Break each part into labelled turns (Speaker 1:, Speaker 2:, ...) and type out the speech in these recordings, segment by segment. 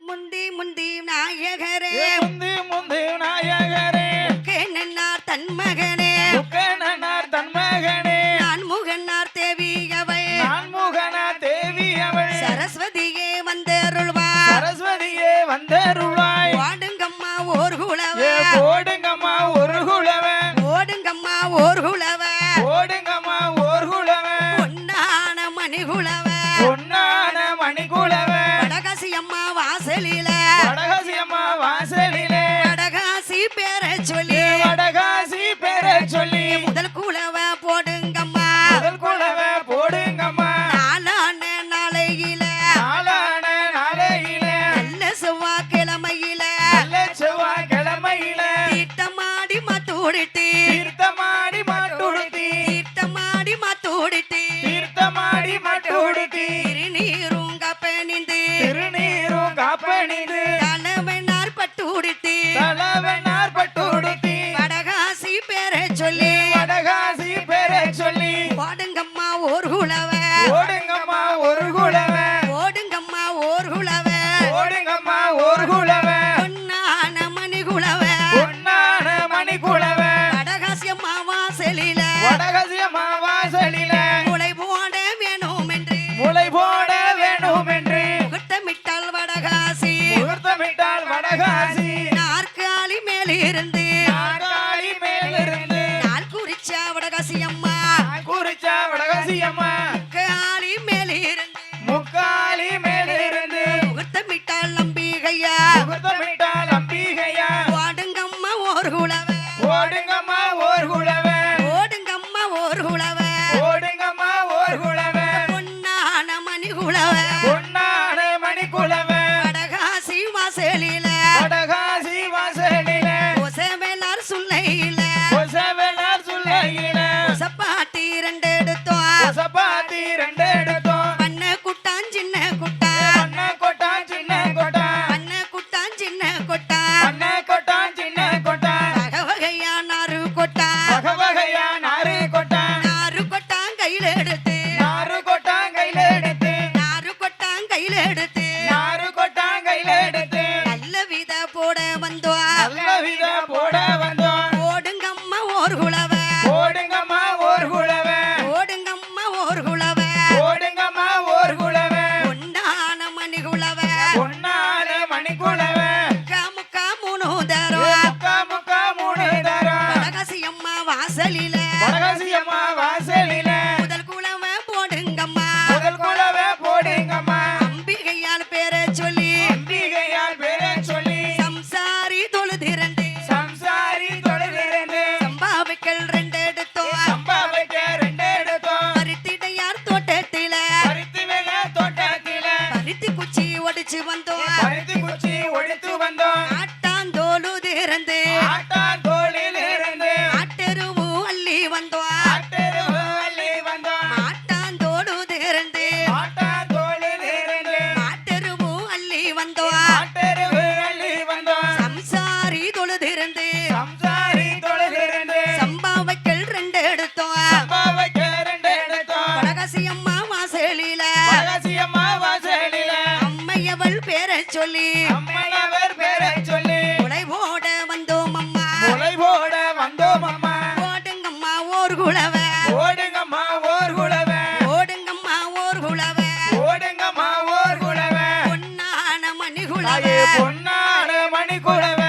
Speaker 1: முந்தி முந்தி நாயகரே
Speaker 2: முந்தி முந்தி நாயகரே
Speaker 1: நன்னார் தன் மகனே
Speaker 2: நன்னார் தன் மகனே
Speaker 1: நான் முகன்னார் தேவியவை
Speaker 2: நான் முகனார் தேவி அவள்
Speaker 1: சரஸ்வதியே வந்தருள்வா
Speaker 2: சரஸ்வதியே வந்தருளாய்
Speaker 1: ஓடுங்கம்மா ஓர் குலவ
Speaker 2: ஓடுங்கம்மா ஒரு குலவ
Speaker 1: ஓடுங்கம்மா ஓர் குலவ
Speaker 2: ஓடுங்கம்மா ஒரு குலவ
Speaker 1: பொன்னான மணி குலவ
Speaker 2: பொன்னான மணி குலவ
Speaker 1: வடகாசி அம்மா வாசலில
Speaker 2: வடகாசி அம்மா வாசலிலே
Speaker 1: வடகாசி பேரை சொல்லி
Speaker 2: வடகாசி பேரை சொல்லி
Speaker 1: முதல் குலவ போடுங்கம்மா
Speaker 2: முதல் குலவ போடுங்கம்மா
Speaker 1: நாளான நாளையில
Speaker 2: நாளான நாளையில
Speaker 1: நல்ல செவ்வாய்க்கிழமையில
Speaker 2: நல்ல செவ்வாய்க்கிழமையில
Speaker 1: தீட்டமாடி மாத்தோடிட்டு
Speaker 2: தீர்த்தமாடி மாட்டுடுத்தி
Speaker 1: தீட்டமாடி மாத்தோடிட்டு
Speaker 2: தீர்த்தமாடி மாட்டுடுத்தி
Speaker 1: திருநீரும் கப்பனிந்து
Speaker 2: திருநீரும் காப்பணிது
Speaker 1: தலைவனார் பட்டுடிட்டு
Speaker 2: தலவனார் பட்டுடுத்தி
Speaker 1: வடகாசி பேரை சொல்லி
Speaker 2: வடகாசி பேரை சொல்லி
Speaker 1: ஓடுங்கம்மா ஓர் குலவ
Speaker 2: ஓடுங்கம்மா ஒரு குலவ
Speaker 1: ஓடுங்கம்மா ஓர் குலவ
Speaker 2: ஓடுங்கம்மா ஒரு குலவ
Speaker 1: பொன்னான மணி குலவ
Speaker 2: பொன்னான மணி குலவ
Speaker 1: வடகாசி அம்மா வாசலில
Speaker 2: வடகாசி அம்மா வாசலில
Speaker 1: முளை போட வேணும் என்று
Speaker 2: முளை போட வேண்டும் என்று
Speaker 1: முகூர்த்தமிட்டால் வடகாசி
Speaker 2: முகூர்த்தமிட்டால் வடகாசி
Speaker 1: நாற்காலி மேலிருந்து
Speaker 2: நாற்காலி மேலிருந்து
Speaker 1: நாள் குறிச்சா வடகாசி அம்மா
Speaker 2: குறிச்ச வடகாசி அம்மா
Speaker 1: காலி மேலிருந்து
Speaker 2: முக்காலி மேலிருந்து
Speaker 1: முகூர்த்தமிட்டால் நம்பிகையா
Speaker 2: முகூர்த்தமிட்டால் அம்பிகையா
Speaker 1: ஓடுங்கம்மா ஓர் குலவ
Speaker 2: ஓடுங்கம்மா ஒரு குலவ
Speaker 1: ஓடுங்கம்மா ஓர் குலவ
Speaker 2: ஓடுங்கம்மா ஒரு குலவ
Speaker 1: பொன்னான மணி குலவ
Speaker 2: பொன்னான மணி குலவ
Speaker 1: வடகாசி வாசலில
Speaker 2: வடகாசி வாசலில
Speaker 1: ஒசவேலார் சொல்லையில
Speaker 2: கொசவனார் சொல்லையில
Speaker 1: ஒசப்பாட்டி ரெண்டு எடுத்தோம்
Speaker 2: கொசப்பாத்தி ரெண்டு எடுத்தோம்
Speaker 1: பண்ண குட்டான் சின்ன குட்டா
Speaker 2: அண்ண கொட்டான் சின்ன கொட்டான்
Speaker 1: பண்ண குட்டான் சின்ன கொட்டா
Speaker 2: அண்ண கொட்டான் சின்ன கொட்டான்
Speaker 1: வகை வகையா நாறு கொட்டா
Speaker 2: வகை வகையா நாறு கொட்டான்
Speaker 1: நாறு கொட்டான் கையில எடுத்து
Speaker 2: நாறு கொட்டான் கையில எடுத்து
Speaker 1: நாறு கொட்டான் கையில எடுத்து
Speaker 2: நாறு கொட்டான் கையில எடுத்து
Speaker 1: நல்ல வித போட வந்தோம்
Speaker 2: நல்ல வித போட வந்தோம்
Speaker 1: ஓடுங்கம்மா ஓர் குலவ
Speaker 2: ஓடுங்கம்மா ஒரு குலவ
Speaker 1: ஓடுங்கம்மா ஓர் குலவ
Speaker 2: ஓடுங்கம்மா ஒரு குலவ
Speaker 1: பொன்னான மணி குலவ
Speaker 2: பொன்னான மணி குலவ
Speaker 1: முக்கா மூணு தரம்
Speaker 2: முக்கா முக்கா மூணு தரம்
Speaker 1: வடகாசி அம்மா வாசலில
Speaker 2: வடகாசி அம்மா வாசலில
Speaker 1: முதல் குலவ போடுங்கம்மா
Speaker 2: முதல் குலவ போடுங்கம்மா
Speaker 1: அம்பிகையால் பேரை சொல்லி
Speaker 2: அம்பிகையால் பேரை சொல்லி
Speaker 1: சம்சாரி தொழுதிரண்டு
Speaker 2: சம்சாரி தொழுதிருந்து
Speaker 1: சம்பாவைகள் ரெண்டு எடுத்தோம்
Speaker 2: சம்பாவைக்க ரெண்டு எடுத்தோம்
Speaker 1: பருத்திடையார் தோட்டத்தில
Speaker 2: பருத்தி வெள்ள தோட்டத்தில
Speaker 1: பருத்தி குச்சி ஒடிச்சு வந்தோம்
Speaker 2: பருத்தி குச்சி ஒழித்து வந்தோம்
Speaker 1: ஆட்டாந்தோழுதிரந்து
Speaker 2: ஆட்டான் தோளில் இருந்து
Speaker 1: ஆட்டெருவு அள்ளி வந்தோம்
Speaker 2: ஆட்டெருவு அள்ளி வந்தோம்
Speaker 1: ஆட்டாந்தோழுதிரந்து
Speaker 2: ஆட்டான் தோளில் இருந்து
Speaker 1: ஆட்டெருவு அள்ளி வந்தோம்
Speaker 2: ஆட்டெருவு அள்ளி வந்தோம்
Speaker 1: சம்சாரி தொழுதிரந்து
Speaker 2: சம்சாரி தொழுதிருந்து
Speaker 1: சம்பாவைகள் ரெண்டு எடுத்தோம்
Speaker 2: சம்பாவைக்க ரெண்டு எடுத்தோம்
Speaker 1: வடகாசி அம்மா வாசலில
Speaker 2: வடகாசி அம்மா வாசலில
Speaker 1: அம்மையவள் பேரை சொல்லி
Speaker 2: அம்மையவர் பேரை சொல்லி
Speaker 1: முளை போட வந்தோம் அம்மா
Speaker 2: முளை போட வந்தோம் அம்மா
Speaker 1: ஓடுங்கம்மா ஓர் குலவ
Speaker 2: ஓடுங்கம்மா ஒரு குலவ
Speaker 1: ஓடுங்கம்மா ஓர் குலவ
Speaker 2: ஓடுங்கம்மா ஒரு குலவ
Speaker 1: பொன்னான மணி குலவ
Speaker 2: தாயே பொன்னான மணி குலவ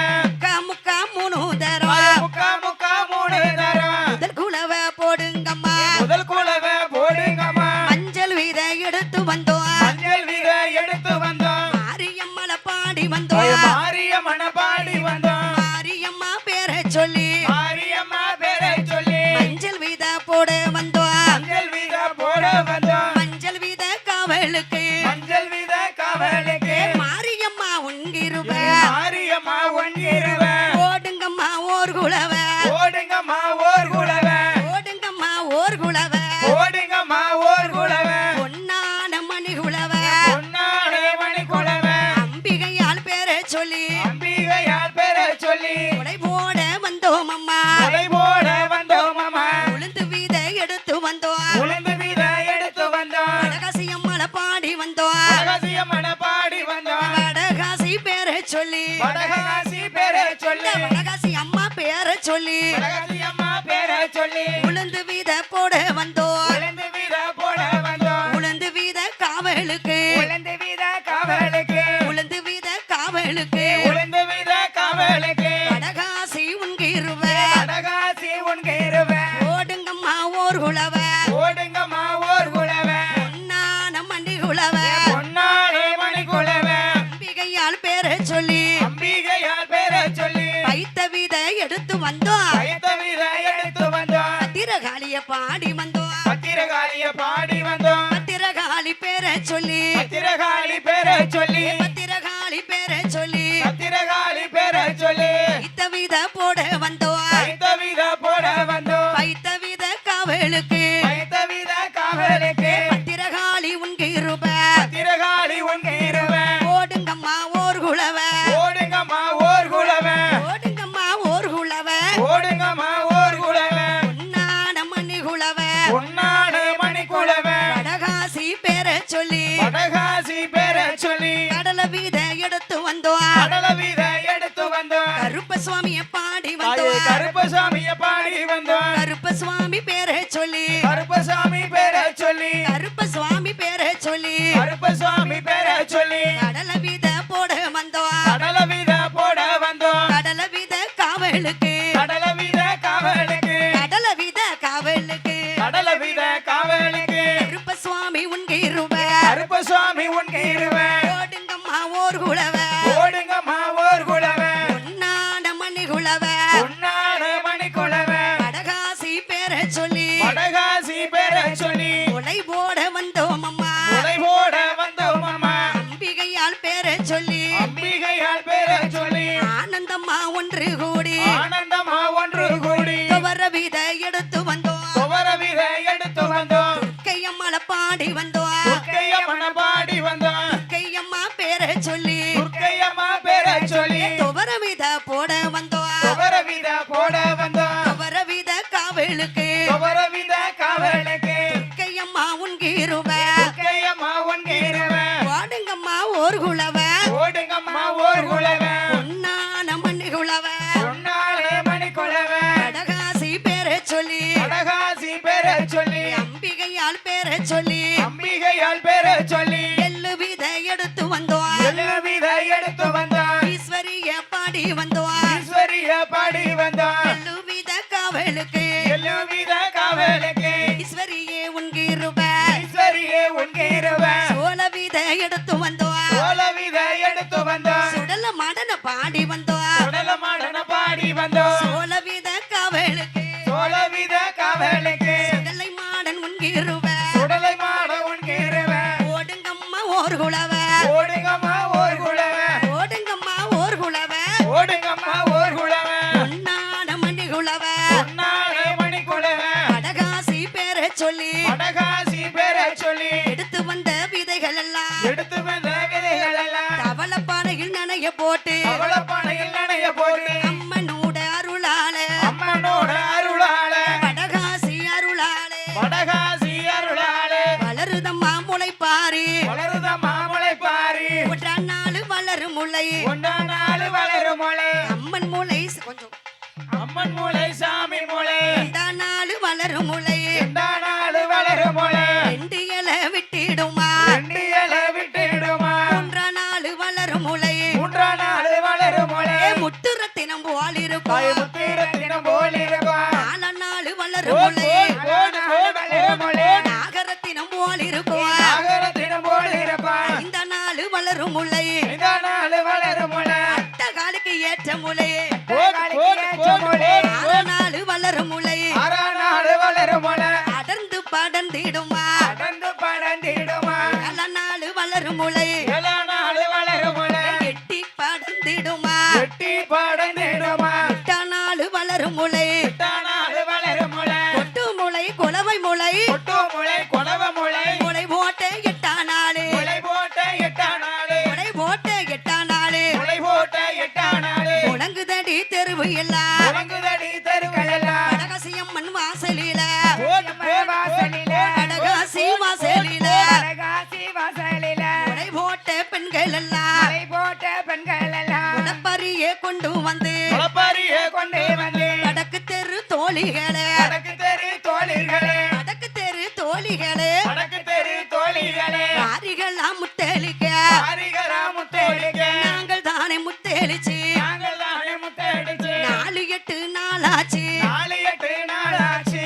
Speaker 1: முக்கா மூணு தரம்
Speaker 2: தாயே முக்கா முக்கா மூணு தரம்
Speaker 1: முதல் குலவ போடுங்கம்மா
Speaker 2: முதல் குலவ போடுங்கம்மா
Speaker 1: மஞ்சள் வீத எடுத்து வந்தோம்
Speaker 2: மஞ்சள் வீர எடுத்து வந்தோம்
Speaker 1: மாரியம்மளை பாடி
Speaker 2: தாயே
Speaker 1: வந்தோம்
Speaker 2: மாரியம்மன பாடி வந்தோம்
Speaker 1: மாரியம்மா பேரை சொல்லி
Speaker 2: மாரியம்மா பேரை சொல்லி
Speaker 1: மஞ்சள் வீத போட வந்தோம்
Speaker 2: மஞ்சள் வீர போட வந்தோம்
Speaker 1: மஞ்சள் வீத காவலுக்கு
Speaker 2: மஞ்சள் வீர காவலுக்கு
Speaker 1: மாரியம்மா உன்கிருப
Speaker 2: மாரியம்மா ஒன்றிருவ
Speaker 1: ஓடுங்கம்மா ஓர் குலவ
Speaker 2: ஓடுங்கம்மா ஒரு குலவ
Speaker 1: ஓடுங்கம்மா ஓர் குலவ
Speaker 2: ஓடுங்கம்மா ஒரு குலவ
Speaker 1: பொன்னான மணி குலவ
Speaker 2: பொன்னான மணி குலவ
Speaker 1: அம்பிகையால் பேரை சொல்லி
Speaker 2: அம்பிகையால் பேரை சொல்லி
Speaker 1: உடை போட வந்தோம் அம்மா
Speaker 2: கொலை போட வந்தோம் அம்மா
Speaker 1: உளுந்து வீத எடுத்து வந்தோம்
Speaker 2: உளுந்து வீர எடுத்து வந்தோம்
Speaker 1: வடகாசி அம்மாளை பாடி வந்தோம்
Speaker 2: ரகசியமன பாடி வந்தோம்
Speaker 1: வடகாசி சொல்லி
Speaker 2: வடகாசி பேரை சொல்லி
Speaker 1: வடகாசி அம்மா பேரை சொல்லி
Speaker 2: வடகாசி அம்மா பேரை சொல்லி
Speaker 1: உளுந்து வீத போட வந்தோம்
Speaker 2: உளுந்து வீர போட வந்தோம்
Speaker 1: உளுந்து வீத காவலுக்கு
Speaker 2: உளுந்து வீர காவலுக்கு
Speaker 1: உளுந்து வீத காவலுக்கு
Speaker 2: உளுந்து வீர காவலுக்கு
Speaker 1: வடகாசி உன்கிருவ
Speaker 2: வடகாசி உன்கிருவ
Speaker 1: ஓடுங்கம்மா ஓர் குளவ
Speaker 2: ஓடுங்கம்மா ஓர் குலவ
Speaker 1: பொன்னான மண்டி குளவ
Speaker 2: பொன்னாடே மணி குலவ
Speaker 1: அம்பிகையால் பேரை சொல்லி
Speaker 2: அம்பிகையால் பேரை சொல்லி
Speaker 1: பைத்த வீத எடுத்து வந்தோம்
Speaker 2: பயத்த வீர எடுத்து வந்தோம்
Speaker 1: பத்திரகாளிய பாடி வந்தோம்
Speaker 2: பத்திரகாளிய பாடி வந்தோம்
Speaker 1: பத்திரகாளி பேரை சொல்லி
Speaker 2: பத்திரகாளி பேரை சொல்லி
Speaker 1: பத்திரகாளி பேரை சொல்லி
Speaker 2: பத்திரகாளி பேரை சொல்லி
Speaker 1: பைத்த வீத போட வந்தோம்
Speaker 2: பயத்த வீர போட வந்தோம்
Speaker 1: பைத்த வீத காவலுக்கு
Speaker 2: பயத்த வீர காவலுக்கு
Speaker 1: பத்திரகாளி உன்கிருப
Speaker 2: பத்திரகாளி உன்கிருவ
Speaker 1: ஓடுங்கம்மா ஓர் குளவ
Speaker 2: ஓடுங்கம்மா ஓர் குலவ
Speaker 1: ஓடுங்கம்மா ஓர் குளவ
Speaker 2: ஓடுங்கம்மா ஓர் குலவ
Speaker 1: பொன்னான மணி குளவ
Speaker 2: பொன்னாடு மணி குலவ
Speaker 1: வடகாசி பேரை சொல்லி
Speaker 2: வடகாசி பேரை சொல்லி
Speaker 1: கடல வீத எடுத்து வந்தோம்
Speaker 2: கடல வீர எடுத்து வந்தோம்
Speaker 1: கருப்ப சுவாமிய பாடி
Speaker 2: அது
Speaker 1: வந்தோம்
Speaker 2: கருப்பசாமிய பாடி வந்தோம்
Speaker 1: கருப்ப சுவாமி பேரை சொல்லி
Speaker 2: கருப்பசாமி பேரை சொல்லி
Speaker 1: கருப்ப சுவாமி பேரை சொல்லி
Speaker 2: கருப்பசாமி பேரை சொல்லி
Speaker 1: கடல வீத போட வந்தோம்
Speaker 2: கடல வீர போட வந்தோம்
Speaker 1: கடல வீத காவலுக்கு
Speaker 2: கடல வீர காவலுக்கு
Speaker 1: கடல வீத காவலுக்கு
Speaker 2: கடல வீர காவலுக்கு
Speaker 1: கருப்ப சுவாமி உன்கிருப
Speaker 2: கருப்பசாமி உன்கிருவ
Speaker 1: ஓடுங்கம்மா ஓர் குளவ
Speaker 2: ஓடுங்கம்மா ஓர் குலவ
Speaker 1: பொன்னான மணி குளவ
Speaker 2: பொன்னாடு மணி குலவ
Speaker 1: வடகாசி பேரை சொல்லி
Speaker 2: வடகாசி பேரை சொல்லி
Speaker 1: உலை போட வந்தோம் அம்மா
Speaker 2: உலை போட வந்தோம் அம்மா
Speaker 1: அம்பிகையால் பேரை சொல்லி
Speaker 2: அம்பிகையால் பேரை சொல்லி
Speaker 1: ஆனந்தம்மா ஒன்று கூடி
Speaker 2: ஆனந்தமா ஒன்று கூடி
Speaker 1: துவர வீத எடுத்து வந்தோம்
Speaker 2: துவர வீர எடுத்து வந்தோம்
Speaker 1: கையம்மள பாடி வந்தோம்
Speaker 2: துர்க்கையம்மன பாடி வந்தோம்
Speaker 1: கையம்மா பேரை சொல்லி
Speaker 2: துர்க்கையம்மா பேரை சொல்லி
Speaker 1: துவர வீத போட வந்தோம்
Speaker 2: துவர வீர போட வந்தோம்
Speaker 1: துவர வீத காவலுக்கு
Speaker 2: துவர வீர காவலுக்கு
Speaker 1: கையம்மா உன்கிருப
Speaker 2: துர்க்கையம்மா உன்கிருவ
Speaker 1: ஓடுங்கம்மா ஓர் குளவ
Speaker 2: ஓடுங்கம்மா ஓர் குலவ
Speaker 1: பொன்னான மணி குளவ
Speaker 2: பொன்னாடு மணி குலவ
Speaker 1: வடகாசி பேரை சொல்லி
Speaker 2: வடகாசி பேரை சொல்லி
Speaker 1: அம்பிகையால் பேரை சொல்லி
Speaker 2: அம்பிகையால் பேரை சொல்லி
Speaker 1: எள்ளு வீத எடுத்து வந்தோம்
Speaker 2: எல்லா வீர எடுத்து வந்தோம்
Speaker 1: ஈஸ்வரிய பாடி வந்தோம்
Speaker 2: ஈஸ்வரிய பாடி வந்தோம்
Speaker 1: எள்ளு வீத காவலுக்கு
Speaker 2: எல்லா வீர காவலுக்கு
Speaker 1: ஈஸ்வரியே உன்கிருப
Speaker 2: ஈஸ்வரியே உன்கிருவ
Speaker 1: சோழ வீத எடுத்து வந்தோம்
Speaker 2: சோழ வீர எடுத்து வந்தோம்
Speaker 1: சுடல மடன பாடி வந்தோம்
Speaker 2: சுடல மாடன பாடி வந்தோம்
Speaker 1: சோழ வீத காவலுக்கு
Speaker 2: சோழ வீர காவலுக்கு
Speaker 1: சுடலை மாடன் உன்கிருப
Speaker 2: சுடலை மாட உன்கிருவ
Speaker 1: ஓடுங்கம்மா ஓர் குளவ
Speaker 2: ஓடுங்கம்மா ஓர் குலவ
Speaker 1: ஓடுங்கம்மா ஓர் குளவ
Speaker 2: ஓடுங்கம்மா ஓர் குலவ
Speaker 1: பொன்னான மணி குளவ
Speaker 2: பொன்னாடு மணி குலவ
Speaker 1: வடகாசி பேரை சொல்லி
Speaker 2: வடகாசி பேரை சொல்லி
Speaker 1: எடுத்து வந்த விதைகள் எல்லாம்
Speaker 2: எடுத்து வந்த விதைகள் எல்லாம்
Speaker 1: தவள பானையில் நனைய போட்டு
Speaker 2: அவளப்பானையில் நனைய போட்டு
Speaker 1: அம்மனோட அருளால
Speaker 2: அம்மனோட அருளால
Speaker 1: வடகாசி அருளால
Speaker 2: வடகாசி அருளாலே
Speaker 1: வளருதம்மா முளைப்பாரி
Speaker 2: வளருத மாமலை பாரி
Speaker 1: ஒன்றாம் நாள் வளரும் முளை
Speaker 2: ஒன்றா நாள் வளரும் மொழி
Speaker 1: அம்மன் முளை கொஞ்சம்
Speaker 2: அம்மன் மூளை சாமி மூளை
Speaker 1: ரெண்டாம் நாள் வளரும் முளை
Speaker 2: எந்தா நாள் வளரும் மொழி
Speaker 1: ரெண்டு இலை விட்டிடுமா
Speaker 2: ரெண்டு இலை விட்டுடுமா
Speaker 1: மூன்றாம் நாள் வளரும் முளை
Speaker 2: மூன்றா நாள் வளரும் மொழி
Speaker 1: முட்டு ரத்தினம் போல்
Speaker 2: தாய்
Speaker 1: இருக்கும்
Speaker 2: முத்திரத்தினம் போல் இருக்கும்
Speaker 1: நாலாம் நாள் வளரும்
Speaker 2: ஓடு
Speaker 1: முளை
Speaker 2: ஓடு ஓடு வளரும் மொழி
Speaker 1: நாகரத்தினம் போல் இருக்கும்
Speaker 2: நாகரத்தினம் போல் இருப்பான்
Speaker 1: இந்த நாள் வளரும் முளை
Speaker 2: இந்த நாள் வளரும் மொழி
Speaker 1: அட்ட காலுக்கு ஏற்ற முளை
Speaker 2: ஓடு ஓடு ஓடு மொழி
Speaker 1: ஆறு நாள் வளரும் முளை
Speaker 2: ஆறா நாள் வளரும் மொழி
Speaker 1: அடர்ந்து படர்ந்திடுமா
Speaker 2: அடர்ந்து படர்ந்திடுமா
Speaker 1: ஏழாம் நாள் வளரும் முளை
Speaker 2: ஏழா நாள் வளரும் மொழி
Speaker 1: எட்டி படர்ந்திடுமா
Speaker 2: வெட்டி படர்ந்திடுமா
Speaker 1: எட்டாம் நாள் வளரும் முளை
Speaker 2: எட்டா நாள் வளரும் மொழி
Speaker 1: கொட்டு முளை குலவை முளை
Speaker 2: கொட்டு முளை கொடவ முளை
Speaker 1: முளை போட்ட எட்டாம் நாள்
Speaker 2: முளை போட்ட எட்டா நாள்
Speaker 1: முளை போட்ட எட்டாம் நாள்
Speaker 2: முளை போட்ட எட்டா நாள்
Speaker 1: முழங்குதடி தெருவு எல்லாம்
Speaker 2: உறங்குதடி தெருக்கள் எல்லாம்
Speaker 1: வடகசியம்மன் வாசலில
Speaker 2: ஓடு வாசலில
Speaker 1: வடகாசி வாசலில
Speaker 2: அழகாசி வாசலில
Speaker 1: முளை போட்ட பெண்கள் எல்லாம்
Speaker 2: முளை போட்ட பெண்கள் எல்லாம்
Speaker 1: முளைப்பாரியே கொண்டு வந்து
Speaker 2: முளப்பாரியே கொண்டே வந்து
Speaker 1: வடக்கு தெரு தோழிகளே
Speaker 2: வடக்கு தெரு தோழிகளே
Speaker 1: வடக்கு தெரு தோழிகளே
Speaker 2: வடக்கு தெரு தோழிகளே
Speaker 1: வாரிகள்லாம் முத்தளிக்க
Speaker 2: ஆரிகரா முத்தேடிக்க
Speaker 1: நாங்கள் தானே முத்தளிச்சு
Speaker 2: நாங்கள் தானே முத்தேடிச்சு
Speaker 1: 4-8 நாளாச்சு
Speaker 2: 4-8 நாளாச்சு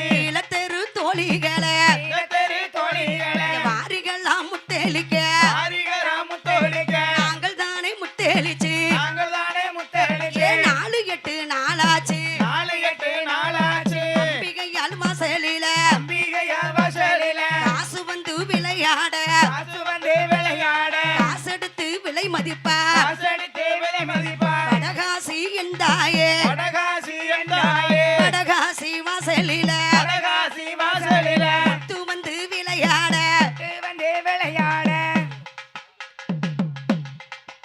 Speaker 1: தெரு தோழிகளே
Speaker 2: இந்த தெரு தோழிகளே
Speaker 1: வாரிகள்லாம் முத்தளிக்க
Speaker 2: ஆரிகரா முத்தேடிக்க
Speaker 1: நாங்கள் தானே முத்தளிச்சு
Speaker 2: நாங்கள் தானே முத்தேடிச்சு
Speaker 1: 4-8 நாளாச்சு
Speaker 2: 4-8 நாளாச்சு
Speaker 1: அம்பிகையால் வாசலில
Speaker 2: அம்பிகையா வாசலில
Speaker 1: காசு வந்து விளையாட
Speaker 2: காசு வந்து விளையாட
Speaker 1: காசெடுத்து விலை மதிப்பா
Speaker 2: காசெடுத்து விலை மதிப்பா
Speaker 1: வடகாசி எந்தாயே
Speaker 2: வடகாசி என்றாயே
Speaker 1: வடகாசி வாசலில
Speaker 2: வடகாசி வாசலில
Speaker 1: முத்து வந்து விளையாட
Speaker 2: வந்து விளையாட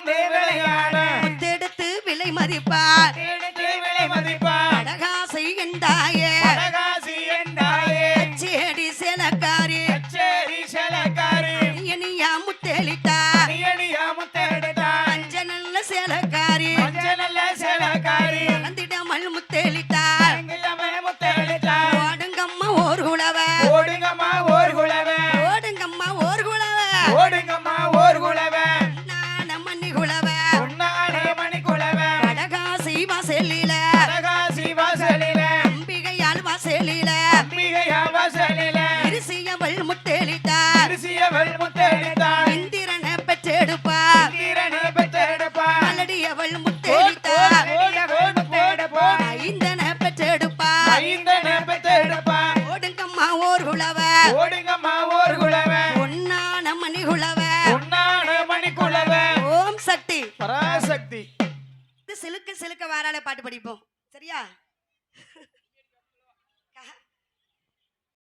Speaker 2: விளையாட
Speaker 1: முத்தெடுத்து விலை மதிப்பா
Speaker 2: எடுத்து விலை மதிப்பா
Speaker 1: வடகாசி எந்தாயே
Speaker 2: வடகாசி என்றாயே
Speaker 1: அச்சேடி சேலக்காரி
Speaker 2: கச்சேரி செலக்காரி
Speaker 1: இனியா முத்தெளித்தா
Speaker 2: அணியணியா முத்தெடுத்தா
Speaker 1: அஞ்ச நல்ல சேலக்காரி
Speaker 2: மஞ்ச நல்ல செலக்காரி
Speaker 1: கலந்திடாமல் முத்தெளித்தா
Speaker 2: எங்கிட்டமே முத்தெடுத்தா
Speaker 1: ஓடுங்கம்மா ஓர் குளவ
Speaker 2: ஓடுங்கம்மா ஓர் குலவே
Speaker 1: ஓடுங்கம்மா ஓர் குளவ
Speaker 2: ஓடுங்கம்மா ஓர் குலவே
Speaker 1: நான மண்ணி குளவ
Speaker 2: உன்னாடே மணி குலவே
Speaker 1: வடகாசி வாசலில
Speaker 2: வடகாசி வாசலில
Speaker 1: அம்பிகையால் வாசலில
Speaker 2: அம்பிகையா வாசலில
Speaker 1: இருசியவள் முத்தெளித்தா
Speaker 2: அரிசியவள் முத்தெடுத்தா
Speaker 1: இந்திரனை பெற்றெடுப்பா
Speaker 2: தீரனை பெற்றெடுப்பா
Speaker 1: மலடியவள் முத்தெளித்தா
Speaker 2: முத்தெடுப்பா
Speaker 1: ஐந்தனை பெற்றெடுப்பா
Speaker 2: ஐந்தனை பெற்றெடுப்பா
Speaker 1: ஓடுங்கம்மா ஓர் குளவ
Speaker 2: ஓடுங்கம்மா ஓர் குலவே
Speaker 1: ஒன்னான மணி குளவ
Speaker 2: உன்னாட மணி குலவே
Speaker 1: ஓம் சக்தி
Speaker 2: பராசக்தி
Speaker 1: இது சிலுக்க சிலுக்க வாரால பாட்டு படிப்போம் சரியா